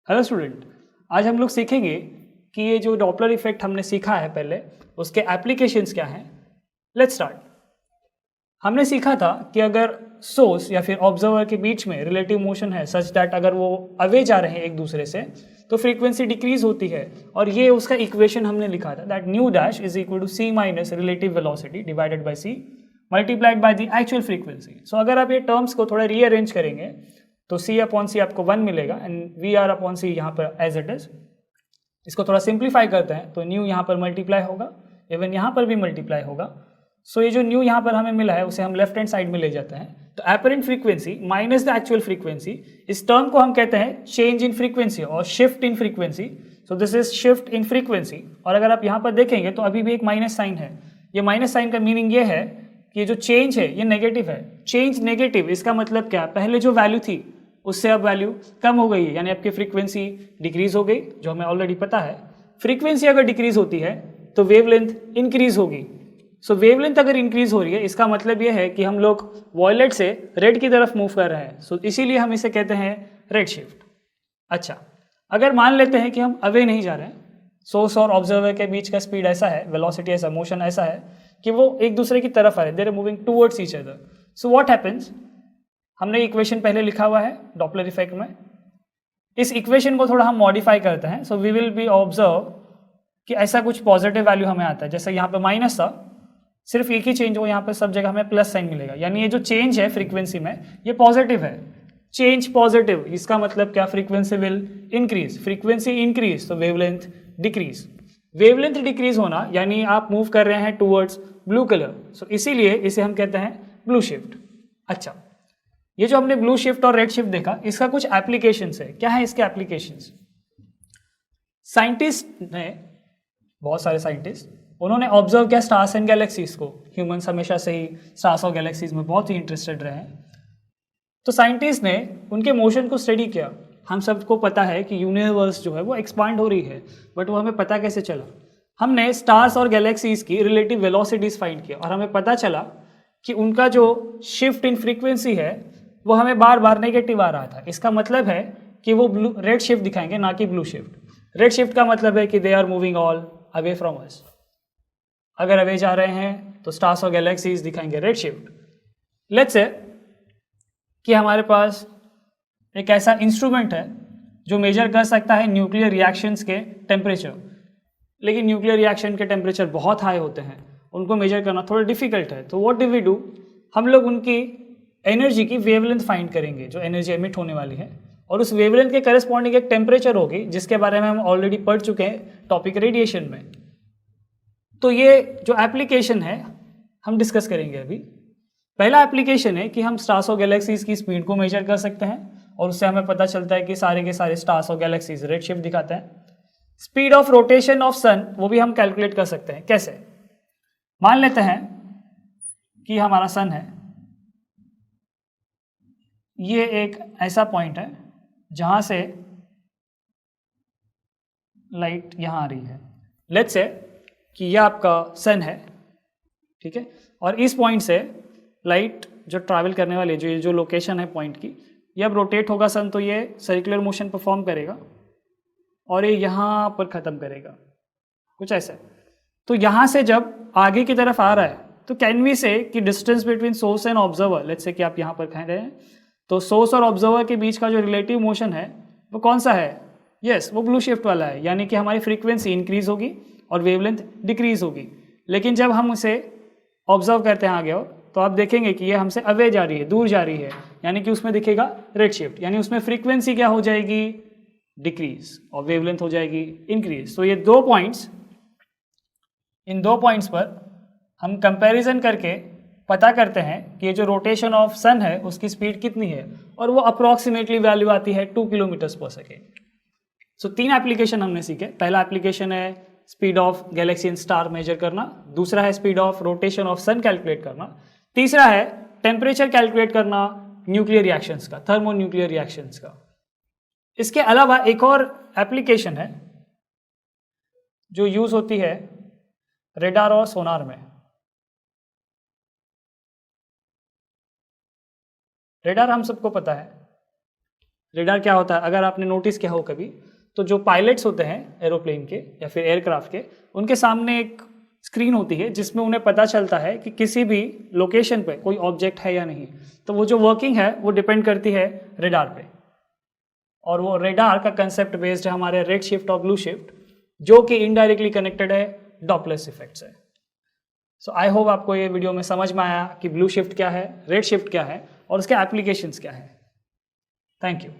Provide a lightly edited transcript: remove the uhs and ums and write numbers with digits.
Hello student, आज हम लोग सीखेंगे कि ये जो डॉपलर इफेक्ट हमने सीखा है पहले उसके एप्लीकेशंस क्या हैं। Let's start. हमने सीखा था कि अगर सोर्स या फिर ऑब्जर्वर के बीच में रिलेटिव मोशन है सच दैट अगर वो अवे जा रहे हैं एक दूसरे से तो फ्रीक्वेंसी डिक्रीज होती है, और ये उसका इक्वेशन हमने लिखा था that new dash is equal to c minus relative velocity divided by c multiplied by the actual frequency. So अगर आप ये टर्म्स को थोड़ा रीअरेंज करेंगे तो C अपॉन सी आपको 1 मिलेगा एंड वी आर अपॉन सी यहाँ पर एज इट इज। इसको थोड़ा सिंप्लीफाई करते हैं तो न्यू यहाँ पर मल्टीप्लाई होगा, इवन यहाँ पर भी मल्टीप्लाई होगा। सो ये जो न्यू यहाँ पर हमें मिला है उसे हम लेफ्ट हैंड साइड में ले जाते हैं, तो apparent frequency minus the actual frequency, इस टर्म को हम कहते हैं चेंज इन फ्रीक्वेंसी और shift in frequency. So this is shift in frequency. और अगर आप यहाँ पर देखेंगे तो अभी भी एक माइनस साइन है। ये माइनस साइन का मीनिंग ये है कि ये जो चेंज है ये नेगेटिव है। चेंज नेगेटिव, इसका मतलब क्या, पहले जो वैल्यू थी उससे अब वैल्यू कम हो गई है, यानी आपकी फ्रीक्वेंसी डिक्रीज हो गई, जो हमें ऑलरेडी पता है। फ्रीक्वेंसी अगर डिक्रीज होती है तो वेवलेंथ इंक्रीज होगी। सो वेवलेंथ अगर इंक्रीज हो रही है इसका मतलब यह है कि हम लोग वॉयलेट से रेड की तरफ मूव कर रहे हैं। सो इसीलिए हम इसे कहते हैं रेड शिफ्ट। अच्छा, अगर मान लेते हैं कि हम अवे नहीं जा रहे हैं, सोर्स और ऑब्जर्वर के बीच का स्पीड ऐसा है, वेलोसिटी ऐसा, मोशन ऐसा है कि वो एक दूसरे की तरफ आ रहे, they are moving towards each other. So what happens, हमने इक्वेशन पहले लिखा हुआ है डॉपलर इफेक्ट में, इस इक्वेशन को थोड़ा हम मॉडिफाई करते हैं। So we will be observe कि ऐसा कुछ पॉजिटिव वैल्यू हमें आता है, जैसे यहाँ पे माइनस था, सिर्फ एक ही चेंज हो, यहाँ पे सब जगह हमें प्लस साइन मिलेगा, यानी ये जो चेंज है फ्रीक्वेंसी में ये पॉजिटिव है। चेंज पॉजिटिव, इसका मतलब क्या, frequency will increase. Frequency increase तो वेवलेंथ डिक्रीज। वेवलेंथ डिक्रीज होना यानी आप मूव कर रहे हैं टूवर्ड्स ब्लू कलर, सो इसीलिए इसे हम कहते हैं ब्लू शिफ्ट। अच्छा, ये जो हमने ब्लू शिफ्ट और रेड शिफ्ट देखा इसका कुछ एप्लीकेशंस है। क्या है इसके एप्लीकेशंस? साइंटिस्ट ने, बहुत सारे साइंटिस्ट, उन्होंने ऑब्जर्व किया स्टार्स एंड गैलेक्सीज को। ह्यूमंस हमेशा से ही स्टार्स और गैलेक्सीज में बहुत ही इंटरेस्टेड रहे हैं, तो साइंटिस्ट ने उनके मोशन को स्टडी किया। हम सबको पता है कि यूनिवर्स जो है वो एक्सपांड हो रही है, बट वो हमें पता कैसे चला? हमने स्टार्स और गैलेक्सीज की रिलेटिव वेलोसिटीज फाइंड किया और हमें पता चला कि उनका जो शिफ्ट इन फ्रीक्वेंसी है वो हमें बार बार नेगेटिव आ रहा था। इसका मतलब है कि वो ब्लू रेड शिफ्ट दिखाएंगे, ना कि ब्लू शिफ्ट। रेड शिफ्ट का मतलब है कि they are moving all away from us. अगर अवे जा रहे हैं तो स्टार्स और गैलेक्सीज दिखाएंगे रेड शिफ्ट। लेट्स से कि हमारे पास एक ऐसा इंस्ट्रूमेंट है जो मेजर कर सकता है न्यूक्लियर रिएक्शंस के टेम्परेचर, लेकिन न्यूक्लियर रिएक्शन के टेम्परेचर बहुत हाई होते हैं, उनको मेजर करना थोड़ा डिफिकल्ट है। तो व्हाट डू वी डू, हम लोग उनकी एनर्जी की वेवलेंथ फाइंड करेंगे जो एनर्जी एमिट होने वाली है, और उस वेवलेंथ के करस्पॉन्डिंग एक टेम्परेचर होगी जिसके बारे में हम ऑलरेडी पढ़ चुके हैं टॉपिक रेडिएशन में। तो ये जो एप्लीकेशन है हम डिस्कस करेंगे अभी। पहला एप्लीकेशन है कि हम स्टार्स और गैलेक्सीज की स्पीड को मेजर कर सकते हैं और उससे हमें पता चलता है कि सारे के सारे स्टार्स और गैलेक्सीज रेड शिफ्ट दिखाते हैं। स्पीड ऑफ रोटेशन ऑफ सन वो भी हम कैलकुलेट कर सकते हैं। कैसे? मान लेते हैं कि हमारा सन है, ये एक ऐसा पॉइंट है जहां से लाइट यहां आ रही है। लेट्स से कि यह आपका सन है, ठीक है, और इस पॉइंट से लाइट जो ट्रैवल करने वाली है, जो लोकेशन है पॉइंट की, ये अब रोटेट होगा सन, तो ये सर्कुलर मोशन परफॉर्म करेगा और ये यहाँ पर ख़त्म करेगा, कुछ ऐसा। तो यहाँ से जब आगे की तरफ आ रहा है तो कैन वी से कि distance between source and observer, let's say कि आप यहाँ पर कह रहे हैं, तो सोर्स और ऑब्जर्वर के बीच का जो रिलेटिव मोशन है वो कौन सा है? यस, वो ब्लू शिफ्ट वाला है, यानी कि हमारी फ्रीक्वेंसी इंक्रीज होगी और वेवलेंथ डिक्रीज होगी। लेकिन जब हम उसे ऑब्जर्व करते हैं आगे और, तो आप देखेंगे कि ये हमसे अवे जा रही है, दूर जा रही है, यानी कि उसमें दिखेगा रेड शिफ्ट, यानी उसमें फ्रीक्वेंसी क्या हो जाएगी? डिक्रीज, और वेवलेंथ हो जाएगी इंक्रीज। तो ये दो पॉइंट्स, इन दो पॉइंट्स पर हम कंपैरिजन करके पता करते हैं कि ये जो रोटेशन ऑफ सन है उसकी स्पीड कितनी है, और वो अप्रॉक्सीमेटली वैल्यू आती है 2 किलोमीटर्स पर सेकेंड। सो 3 एप्लीकेशन हमने सीखे। पहला एप्लीकेशन है speed of galaxy and star measure करना, दूसरा है speed of rotation of sun calculate करना, तीसरा है टेम्परेचर कैलकुलेट करना न्यूक्लियर रिएक्शंस का, थर्मो न्यूक्लियर रिएक्शंस का। इसके अलावा एक और एप्लीकेशन है जो यूज होती है रेडार और सोनार में। रेडार हम सबको पता है रेडार क्या होता है, अगर आपने नोटिस किया हो कभी, तो जो पायलट्स होते हैं एरोप्लेन के या फिर एयरक्राफ्ट के, उनके सामने एक स्क्रीन होती है जिसमें उन्हें पता चलता है कि किसी भी लोकेशन पे कोई ऑब्जेक्ट है या नहीं। तो वो जो वर्किंग है वो डिपेंड करती है रेडार पे, और वो रेडार का कंसेप्ट बेस्ड है हमारे रेड शिफ्ट और ब्लू शिफ्ट, जो कि इनडायरेक्टली कनेक्टेड है डॉपलर इफेक्ट से। सो आई होप आपको ये वीडियो में समझ में आया कि ब्लू शिफ्ट क्या है, रेड शिफ्ट क्या है और उसके एप्लीकेशंस क्या है। Thank you.